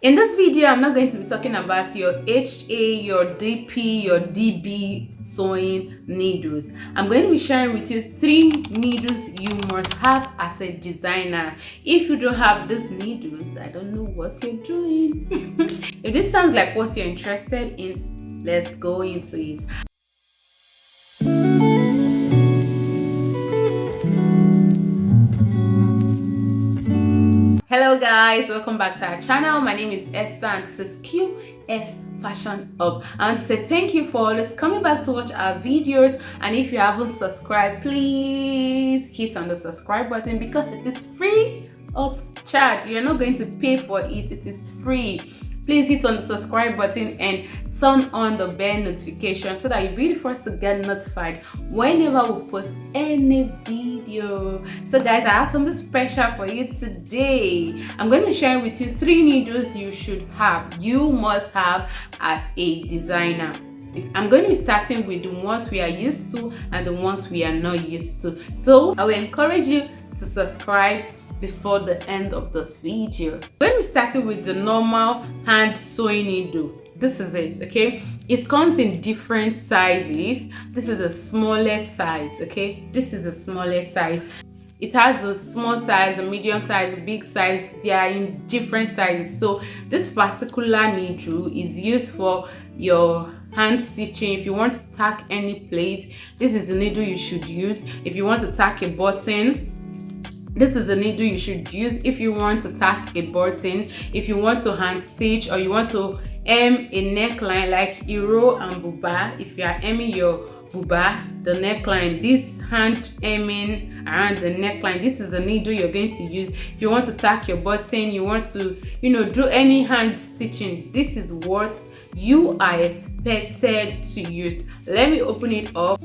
In this video, I'm not going to be talking about your HA, your DP, your DB sewing needles. I'm going to be sharing with you 3 needles you must have as a designer. If you don't have these needles, I don't know what you're doing. If this sounds like what you're interested in, let's go into it. Hello guys, welcome back to our channel. My name is Esther and this is Q-Est Fashion Up. I want to say thank you for always coming back to watch our videos, and if you haven't subscribed, please hit on the subscribe button because it is free of charge. You're not going to pay for it, it is free. Please hit on the subscribe button and turn on the bell notification so that you'll be the first to get notified whenever we post any video. So guys, I have something special for you today. I'm going to share with you 3 needles you should have, you must have as a designer. I'm going to be starting with the ones we are used to and the ones we are not used to. So I will encourage you to subscribe before the end of this video. When we started with the normal hand sewing needle, this is it, okay? It comes in different sizes. This is the smallest size, okay? This is the smallest size. It has a small size, a medium size, a big size. They are in different sizes. So this particular needle is used for your hand stitching. If you want to tack any place, this is the needle you should use. If you want to tack a button, this is the needle you should use. If you want to tack a button, if you want to hand stitch, or you want to hem a neckline like Iro and Buba, if you are hemming your Buba, the neckline, this hand hemming around the neckline, this is the needle you're going to use. If you want to tack your button, you want to, do any hand stitching, this is what you are expected to use. Let me open it up.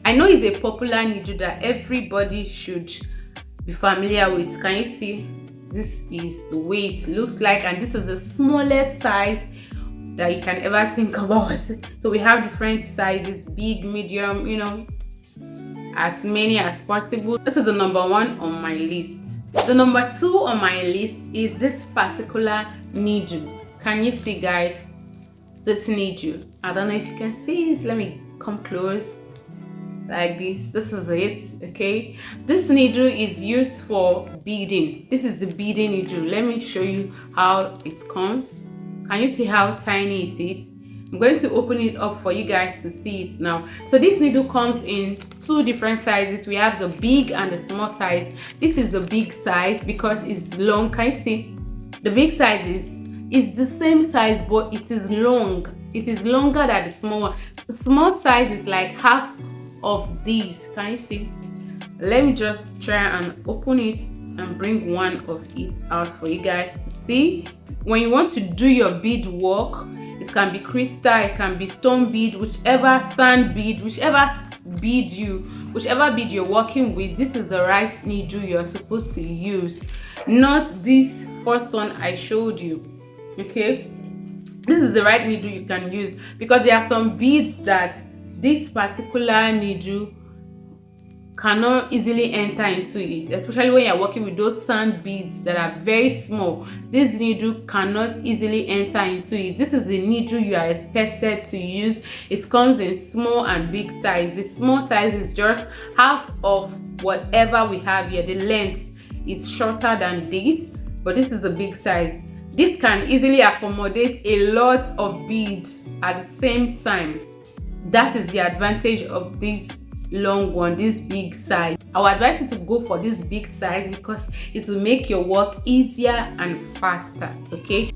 I know it's a popular needle that everybody should be familiar with. Can you see? This is the way it looks like, and this is the smallest size that you can ever think about. So we have different sizes, big, medium, as many as possible. This is the number 1 on my list. The number 2 on my list is this particular needle. Can you see, guys? This needle, I don't know if you can see it. Let me come close. Like this is it, okay? This needle is used for beading. This is the beading needle. Let me show you how it comes. Can you see how tiny it is? I'm going to open it up for you guys to see it now. So this needle comes in 2 different sizes. We have the big and the small size. This is the big size because it's long. Can you see? The big size is the same size, but it is long. It is longer than the small one. The small size is like half of these. Can you see? Let me just try and open it and bring one of it out for you guys to see. When you want to do your bead work, it can be crystal, it can be stone bead, whichever sand bead, whichever bead you're working with, this is the right needle you're supposed to use, not this first one I showed you. Okay, this is the right needle you can use because there are some beads that this particular needle cannot easily enter into it, especially when you're working with those sand beads that are very small. This needle cannot easily enter into it. This is the needle you are expected to use. It comes in small and big size. The small size is just half of whatever we have here. The length is shorter than this, but this is the big size. This can easily accommodate a lot of beads at the same time. That is the advantage of this long one, this big size. I would advise you to go for this big size because it will make your work easier and faster. Okay,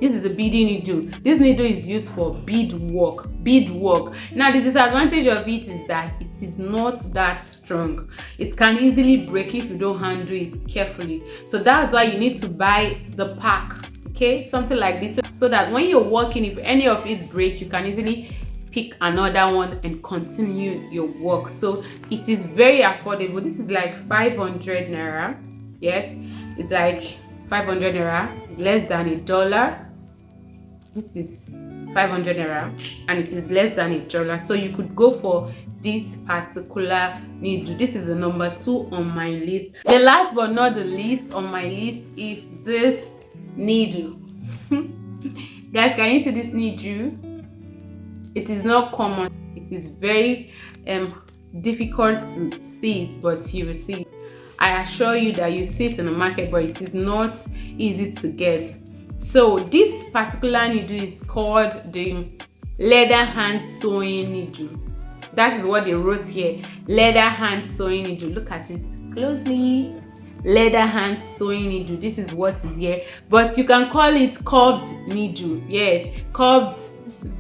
this is the beading needle. This needle is used for bead work. Now the disadvantage of it is that it is not that strong. It can easily break if you don't handle it carefully. So that's why you need to buy the pack, okay, something like this, so that when you're working, if any of it breaks, you can easily pick another one and continue your work. So it is very affordable. This is like 500 naira. Yes, it's like 500 naira, less than $1. This is 500 naira and it is less than $1. So you could go for this particular needle. This is the number 2 on my list. The last but not the least on my list is this needle. Guys, can you see this needle? It is not common. It is very difficult to see it, but you will see it. I assure you that you see it in the market, but it is not easy to get. So this particular needle is called the leather hand sewing needle. That is what they wrote here, leather hand sewing needle. Look at it closely. Leather hand sewing needle. This is what is here, but you can call it curved needle. Yes, curved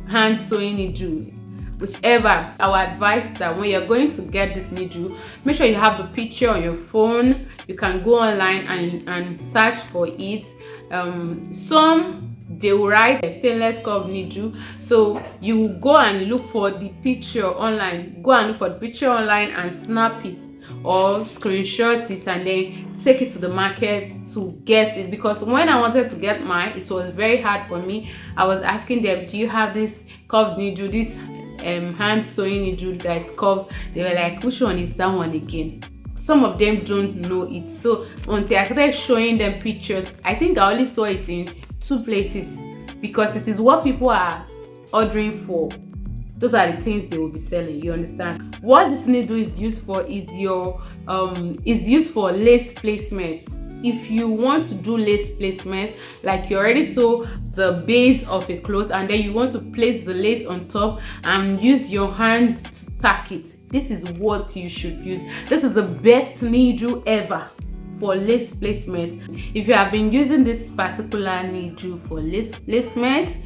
hand sewing needle, whichever. I would advise that when you're going to get this needle, make sure you have the picture on your phone. You can go online and search for it. Some they will write a stainless curved needle, so you go and look for the picture online. Go and look for the picture online and snap it or screenshot it and then take it to the market to get it. Because when I wanted to get mine, it was very hard for me. I was asking them, do you have this curved needle, this hand sewing needle that is curved? They were like, which one is that one again? Some of them don't know it. So until I started showing them pictures, I think I only saw it in 2 places, because it is what people are ordering for. Those are the things they will be selling. You understand? What this needle is used for is used for lace placement. If you want to do lace placement, like you already sew the base of a cloth and then you want to place the lace on top and use your hand to tack it, this is what you should use. This is the best needle ever for lace placement. If you have been using this particular needle for lace placement,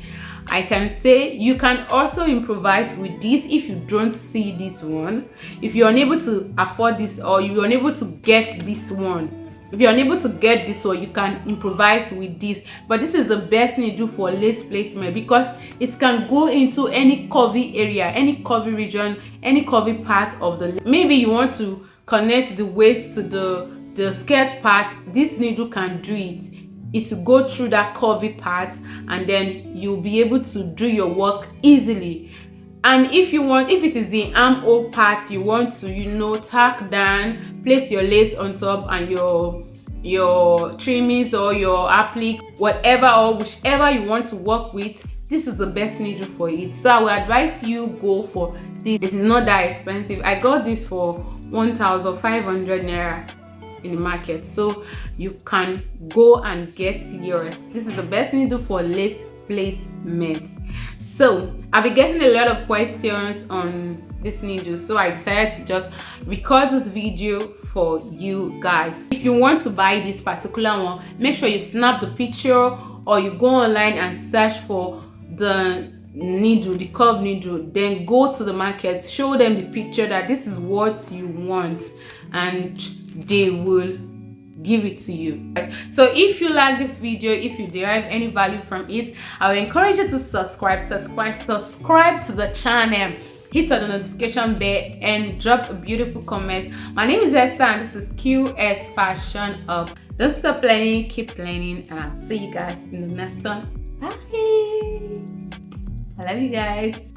I can say you can also improvise with this. If you don't see this one, if you're unable to afford this, or you're unable to get this one, if you're unable to get this one, you can improvise with this. But this is the best needle for lace placement because it can go into any curvy area, any curvy region, any curvy part of the lace. Maybe you want to connect the waist to the skirt part. This needle can do it. It will go through that curvy part and then you'll be able to do your work easily. And if it is the armhole part you want to, tack down, place your lace on top and your trimmings or your applique, whatever or whichever you want to work with, this is the best needle for it. So I will advise you go for this. It is not that expensive. I got this for 1,500 naira in the market, so you can go and get yours. This is the best needle for lace placement. So I've been getting a lot of questions on this needle, so I decided to just record this video for you guys. If you want to buy this particular one, make sure you snap the picture or you go online and search for the needle, the curved needle, then go to the market, show them the picture that this is what you want, and they will give it to you. So if you like this video, if you derive any value from it, I will encourage you to subscribe to the channel, hit on the notification bell and drop a beautiful comment. My name is Esther and this is Q-Est Fashion Up. Don't stop learning, keep learning, and I'll see you guys in the next one. Bye. I love you guys.